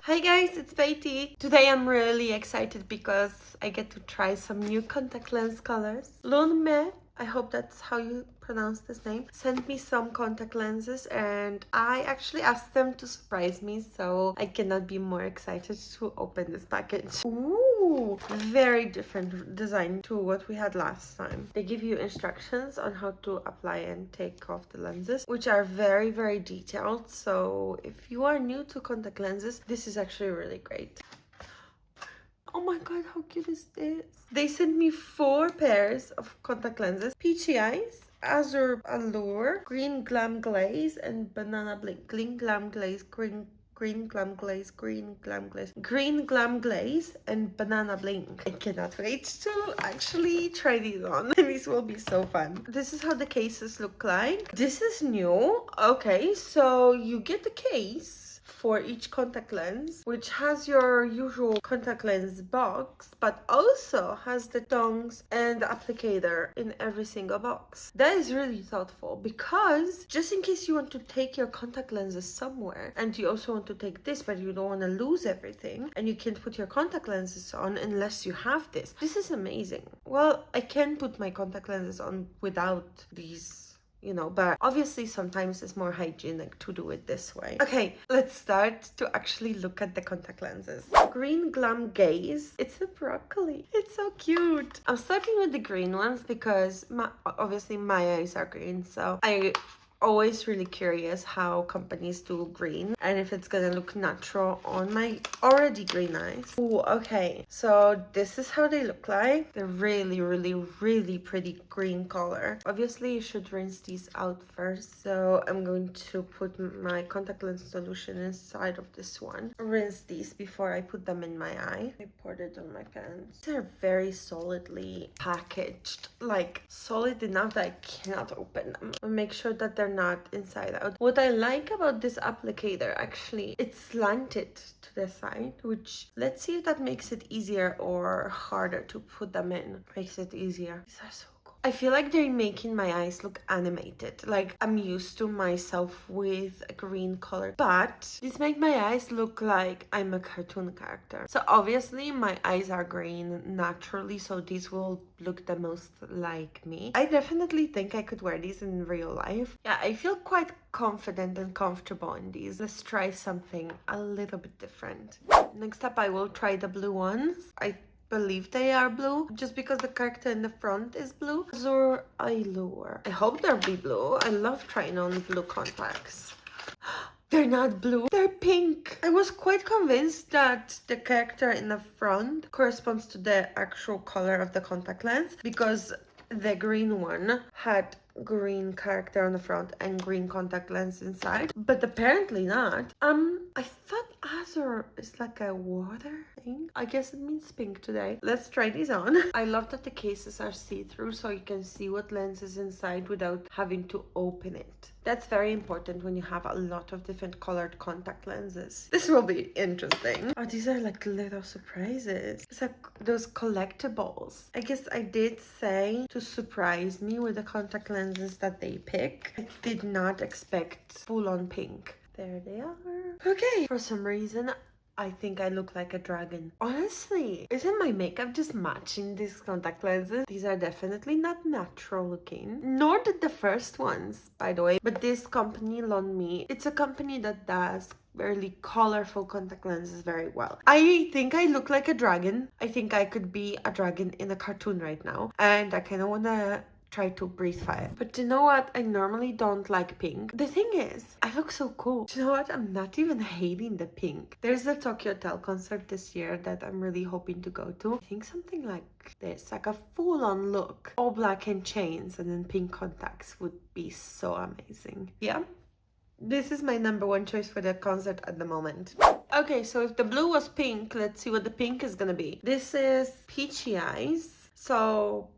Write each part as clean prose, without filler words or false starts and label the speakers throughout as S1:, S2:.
S1: Hi guys, it's Patty. Today I'm really excited because I get to try some new contact lens colors. LUNME, I hope that's how you pronounce this name, sent me some contact lenses and I actually asked them to surprise me, so I cannot be more excited to open this package. Ooh, very different design to what we had last time. They give you instructions on how to apply and take off the lenses, which are very detailed. So if you are new to contact lenses, this is actually really great. Oh my god, how cute is this? They sent me 4 pairs of contact lenses. Peachy Eyes, Azur Allure, Green Glam Glaze, and Banana Bling. Green Glam Glaze, Green Glam Glaze, Green Glam Glaze, Green Glam Glaze, and Banana Bling. I cannot wait to actually try these on. These will be so fun. This is how the cases look like. This is new. Okay, so you get the case for each contact lens, which has your usual contact lens box, but also has the tongs and the applicator in every single box. That is really thoughtful because just in case you want to take your contact lenses somewhere and you also want to take this, but you don't want to lose everything and you can't put your contact lenses on unless you have this. This is amazing. Well, I can put my contact lenses on without these, but obviously sometimes it's more hygienic to do it this way. Okay, let's start to actually look at the contact lenses. Green Glam Gaze. It's a broccoli. It's so cute. I'm starting with the green ones because obviously my eyes are green, so I always really curious how companies do green and if it's gonna look natural on my already green eyes. Oh, okay, so this is how they look like. They're really pretty green color. Obviously you should rinse these out first, so I'm going to put my contact lens solution inside of this one, rinse these before I put them in my eye. I poured it on my pants. They're very solidly packaged, like solid enough that I cannot open them. I'll make sure that they're not inside out. What I like about this applicator, actually, it's slanted to the side, which, let's see if that makes it easier or harder to put them in. Makes it easier. These are so cool. I feel like they're making my eyes look animated. Like I'm used to myself with a green color, but these make my eyes look like I'm a cartoon character. So obviously my eyes are green naturally, so these will look the most like me. I definitely think I could wear these in real life. Yeah, I feel quite confident and comfortable in these. Let's try something a little bit different. Next up, I will try the blue ones. I believe they are blue just because the character in the front is blue. Azur Allure. I hope they'll be blue. I love trying on blue contacts. They're not blue, they're pink. I was quite convinced that the character in the front corresponds to the actual color of the contact lens because the green one had green character on the front and green contact lens inside, but apparently not. I thought Azur is like a water thing. I guess it means pink today. Let's try these on. I love that the cases are see-through so you can see what lens is inside without having to open it. That's very important when you have a lot of different colored contact lenses. This will be interesting. Oh, these are like little surprises. It's like those collectibles. I guess I did say to surprise me with the contact lenses that they pick. I did not expect full-on pink. There they are. Okay, for some reason I think I look like a dragon. Honestly, isn't my makeup just matching these contact lenses? These are definitely not natural looking. Nor did the first ones, by the way. But this company, LUNME, it's a company that does really colorful contact lenses very well. I think I look like a dragon. I think I could be a dragon in a cartoon right now. And I kind of want to try to breathe fire. But you know what? I normally don't like pink. The thing is, I look so cool. Do you know what? I'm not even hating the pink. There's the Tokyo Hotel concert this year that I'm really hoping to go to. I think something like this, like a full-on look. All black and chains and then pink contacts would be so amazing. Yeah. This is my #1 choice for the concert at the moment. Okay, so if the blue was pink, let's see what the pink is gonna be. This is Peachy Eyes. So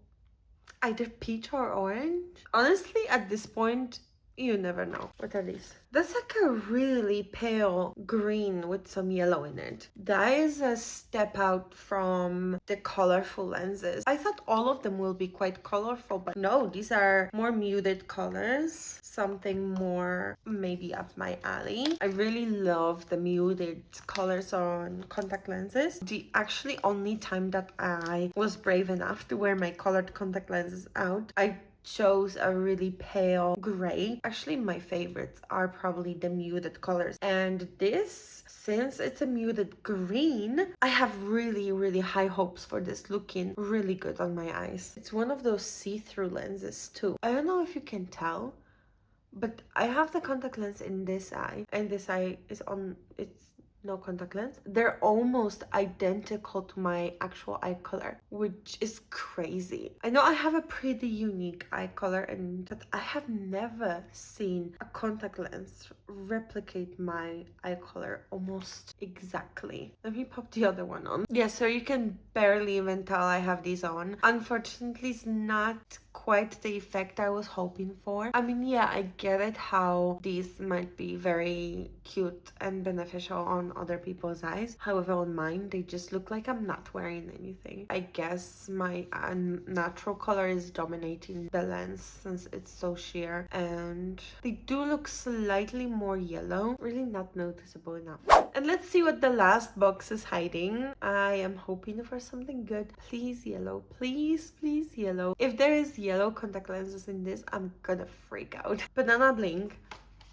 S1: either peach or orange. Honestly, at this point, You never know. What are these? That's like a really pale green with some yellow in it. That is a step out from the colorful lenses. I thought all of them will be quite colorful, but no, these are more muted colors. Something more maybe up my alley. I really love the muted colors on contact lenses. The actually only time that I was brave enough to wear my colored contact lenses out, I chose a really pale gray. Actually, my favorites are probably the muted colors. And this, since it's a muted green, I have really high hopes for this looking really good on my eyes. It's one of those see-through lenses too. I don't know if you can tell, but I have the contact lens in this eye, and this eye is on, it's no contact lens. They're almost identical to my actual eye color, which is crazy. I know I have a pretty unique eye color, and that I have never seen a contact lens replicate my eye color almost exactly. Let me pop the other one on. Yeah, so you can barely even tell I have these on. Unfortunately, it's not quite the effect I was hoping for. I mean, yeah, I get it how these might be very cute and beneficial on other people's eyes. However, on mine, they just look like I'm not wearing anything. I guess my natural color is dominating the lens since it's so sheer, and they do look slightly more yellow. Really not noticeable enough. And let's see what the last box is hiding. I am hoping for something good. Please yellow. Please yellow. If there is yellow contact lenses in this, I'm gonna freak out. Banana Bling.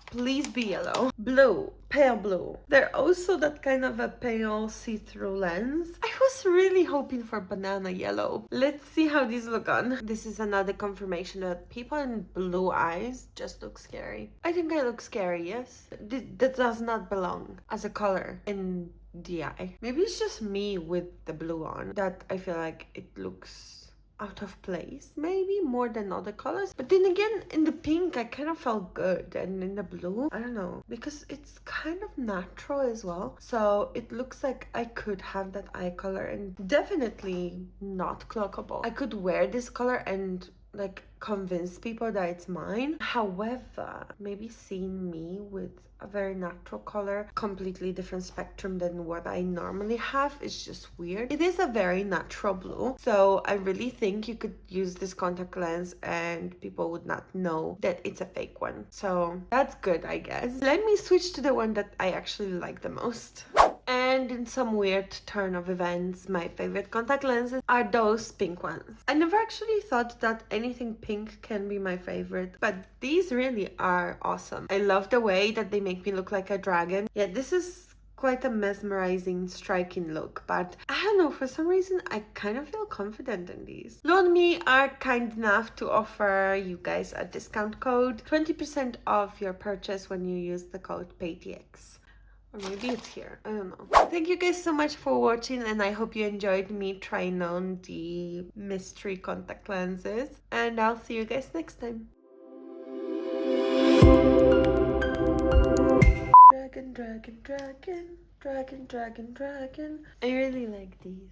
S1: Please be yellow. Blue. Pale blue. They're also that kind of a pale see-through lens. I was really hoping for banana yellow. Let's see how these look on. This is another confirmation that people in blue eyes just look scary. I think I look scary, yes. That does not belong as a color in the eye. Maybe it's just me with the blue on that I feel like it looks out of place, maybe more than other colors. But then again, in the pink I kind of felt good, and in the blue, I don't know, because it's kind of natural as well, so it looks like I could have that eye color and definitely not clockable. I could wear this color and like convince people that it's mine. However, maybe seeing me with a very natural color, completely different spectrum than what I normally have, is just weird. It is a very natural blue, so I really think you could use this contact lens and people would not know that it's a fake one. So that's good, I guess. Let me switch to the one that I actually like the most. And in some weird turn of events, my favorite contact lenses are those pink ones. I never actually thought that anything pink can be my favorite, but these really are awesome. I love the way that they make me look like a dragon. Yeah, this is quite a mesmerizing, striking look, but I don't know, for some reason I kind of feel confident in these. LUNME are kind enough to offer you guys a discount code, 20% off your purchase when you use the code PATYX. Or maybe it's here, I don't know. Thank you guys so much for watching, and I hope you enjoyed me trying on the mystery contact lenses, and I'll see you guys next time. Dragon, dragon, dragon, dragon, dragon, dragon. I really like these.